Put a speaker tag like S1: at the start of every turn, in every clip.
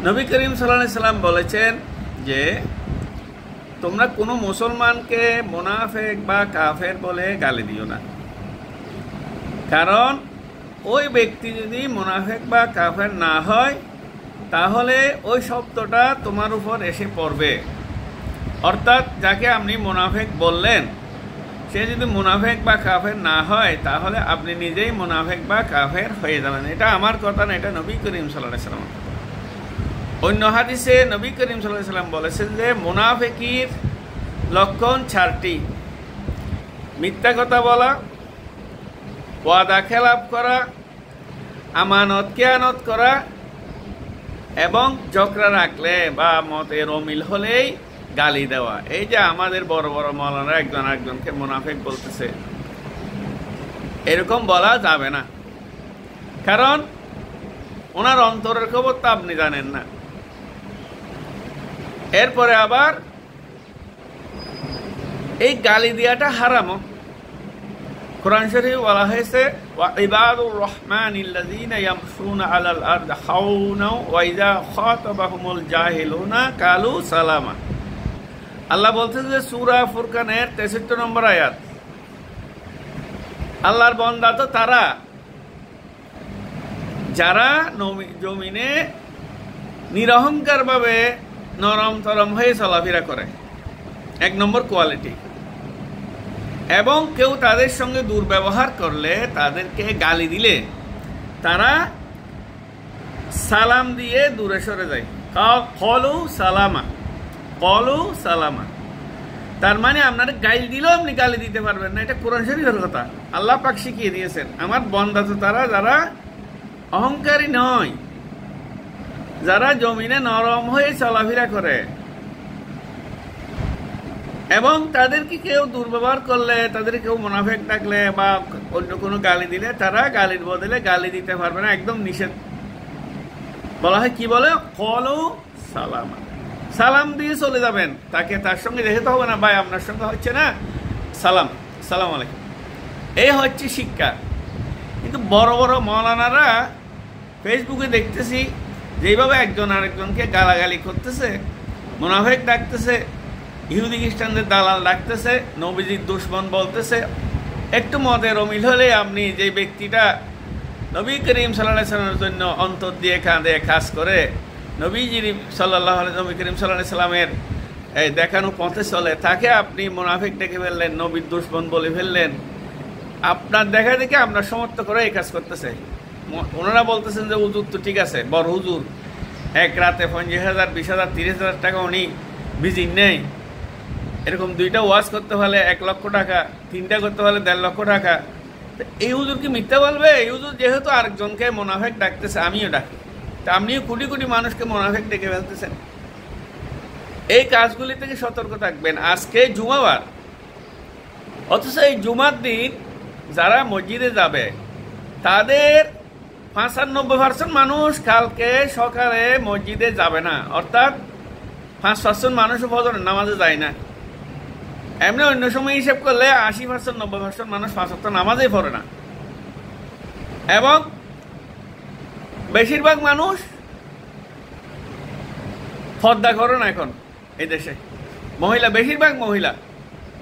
S1: নবী করিম সাল্লাল্লাহু আলাইহি সাল্লাম বলেছেন যে তোমরা কোনো মুসলমানকে মুনাফিক বা কাফের বলে গালি দিও না, কারণ ওই ব্যক্তি যদি মুনাফিক বা কাফের না হয় তাহলে ওই শব্দটা তোমার উপর এসে পড়বে। অর্থাৎ যাকে আপনি মুনাফিক বললেন সে যদি মুনাফিক বা কাফের না হয় তাহলে আপনি নিজেই মুনাফিক বা কাফের হয়ে যাবেন। এটা আমার কথা না, এটা নবী করিম সাল্লাল্লাহু আলাইহি সাল্লাম। অন্য হাদিসে নবী করিম সাল্লাল্লাহু আলাইহি সাল্লাম বলেছেন যে মুনাফিকের লক্ষণ 4টি: মিথ্যা কথা বলা, ওয়াদা খেলাপ করা, আমানত খেয়ানত করা এবং ঝগড়া রাখলে বা মতের অমিল হলেই গালি দেওয়া। এই যে আমাদের বড় বড় মাওলানা একজন আরেকজনকে মুনাফিক বলতেছে, এরকম বলা যাবে না, কারণ ওনার অন্তরের খবর তো আপনি জানেন না। এরপরে আবার এই গালি দেওয়াটা হারামও। কোরআন শরীফে বলা হয়েছে ওয়া ইবাদুর রহমানিল্লাযীনা ইয়ামশুনা আলাল আরদি হাওনা ওয়া ইযা খাতাবাহুমুল জাহিলুনা কালু সালামা। আল্লাহ বলছেন যে সূরা ফুরকানের 63 নম্বর আয়াত, আল্লাহর বান্দা তো তারা যারা জমিনে নিরহংকার ভাবে নরম তরম হয়ে চলাফেরা করে, 1 নম্বর কোয়ালিটি। এবং কেউ তাদের সঙ্গে দুর্ব্যবহার করলে, তাদেরকে গালি দিলে তারা সালাম দিয়ে দূরে সরে যায়। কলু সালামা, কলু সালামা। তার মানে আপনারা গালি দিলেও আপনি গালি দিতে পারবেন না, এটা কোরআন শরীফের কথা। আল্লাহ পাক শিখিয়ে দিয়েছেন। আমার বান্দা তো তারা যারা অহংকারী নয়, যারা জমিনে নরম হয়ে চলাফেরা করে এবং তাদেরকে কেউ দুর্ব্যবহার করলে, তাদের কেউ মুনাফিক ডাকলে বা অন্য কোনো গালি দিলে তারা গালির বদলে গালি দিতে পারবে না, একদম নিষেধ। বলা হয় কি বলে, কলু সালামা, সালাম দিয়ে চলে যাবেন। তাকে তার সঙ্গে দেখতে হবে না, ভাই আপনার সঙ্গে হচ্ছে না, সালাম, সালাম আলাইকুম। এই হচ্ছে শিক্ষা। কিন্তু বড় বড় মাওলানারা ফেসবুকে দেখতেছি যেভাবে একজন আরেকজনকে গালাগালি করতেছে, মুনাফিক ডাকতেছে, ইহুদি খ্রিস্টানদের দালাল ডাকতেছে, নবীজির দুশমন বলতেছে। একটু মতের অমিল হলে আপনি যে ব্যক্তিটা নবী করিম সাল্লাল্লাহু আলাইহি সাল্লামের জন্য অন্তর দিয়ে কাঁদে কাজ করে, নবীজির সাল্লাল্লাহু আলাইহি নবী করিম সাল্লাল্লাহু আলাইহি সাল্লামের দেখানো পথে চলে, তাকে আপনি মুনাফিক ডেকে ফেললেন, নবীর দুশমন বলে ফেললেন। আপনার দেখা দেখে আপনার সমর্থ করে এই কাজ করতেছে। ওনারা বলতেছেন যে হুজুর তো ঠিক আছে, বড় হুজুর, এক রাতে 50,000, 20,000, 30,000 টাকা উনি ভিজিট নেই। এরকম 2টা ওয়াজ করতে হলে 1 লক্ষ টাকা, 3টা করতে হলে 1.5 লক্ষ টাকা। এই হুজুর কি মিথ্যা বলবে? এই হুজুর যেহেতু আরেকজনকে মুনাফিক ডাকতেছে, আমিও ডাকি, তা আপনিও কোটি কোটি মানুষকে মুনাফিক ডেকে ফেলতেছেন। এই কাজগুলি থেকে সতর্ক থাকবেন। আজকে জুমাবার, অথচ এই জুমার দিন যারা মসজিদে যাবে তাদের 95% মানুষ কালকে সকালে মসজিদে যাবে না। অর্থাৎ 5% মানুষও ফজরের নামাজে যায় না। এমনি অন্য সময় হিসেব করলে 80%, 90% মানুষ 5 ওয়াক্ত নামাজেই পড়ে না। এবং বেশিরভাগ মানুষ পর্দা করে না। এখন এই দেশে মহিলা, বেশিরভাগ মহিলা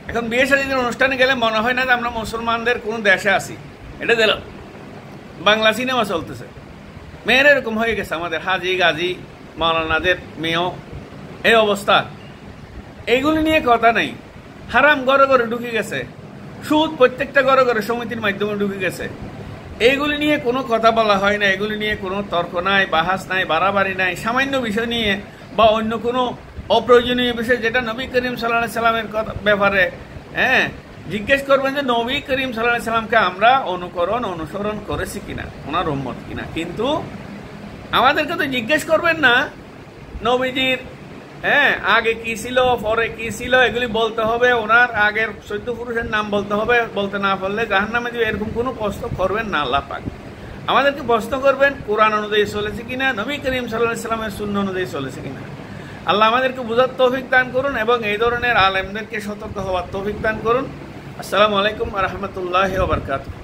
S1: এখন বিয়ে শাদীর অনুষ্ঠানে গেলে মনে হয় না যে আমরা মুসলমানদের কোনো দেশে আছি। এটা দিল বাংলা সিনেমা চলতেছে। মেয়েরা এরকম হয়ে গেছে, আমাদের হাজি গাজি মাওলানাদের মেয়েও এই অবস্থা। এইগুলি নিয়ে কথা নেই। হারাম ঘরে ঘরে ঢুকে গেছে, সুদ প্রত্যেকটা ঘরে ঘরে সমিতির মাধ্যমে ঢুকে গেছে। এইগুলি নিয়ে কোনো কথা বলা হয় না, এগুলি নিয়ে কোনো তর্ক নাই, বাহাস নাই, বাড়াবাড়ি নাই। সামান্য বিষয় নিয়ে বা অন্য কোনো অপ্রয়োজনীয় বিষয় যেটা নবী করিম সাল্লাল্লাহু আলাইহি সাল্লামের ব্যাপারে জিজ্ঞেস করবেন যে নবী করিম সাল্লাল্লাহু আলাইহি সাল্লামকে আমরা অনুসরণ করেছি কিনা, ওনার উম্মত কিনা। কিন্তু আমাদেরকে তো জিজ্ঞেস করবেন না নবীজির আগে কি ছিল, পরে কি ছিল, এগুলি বলতে হবে। ওনার আগের 14 পুরুষের নাম বলতে হবে। বলতে না পারলে জাহান্নামে যাবে, এরকম কোনো প্রশ্ন করবেন না আল্লাহ পাক। আমাদেরকে প্রশ্ন করবেন কোরআন অনুযায়ী চলেছে কিনা, নবী করিম সাল্লাল্লাহু আলাইহি সাল্লামের সুন্নাহ অনুযায়ী চলেছে কিনা। আল্লাহ আমাদেরকে বুঝার তৌফিক দান করুন এবং এই ধরনের আলেমদেরকে সতর্ক হওয়ার তৌফিক দান করুন। আসসালামু আলাইকুম ওয়া রাহমাতুল্লাহি ওয়া বারাকাতুহু।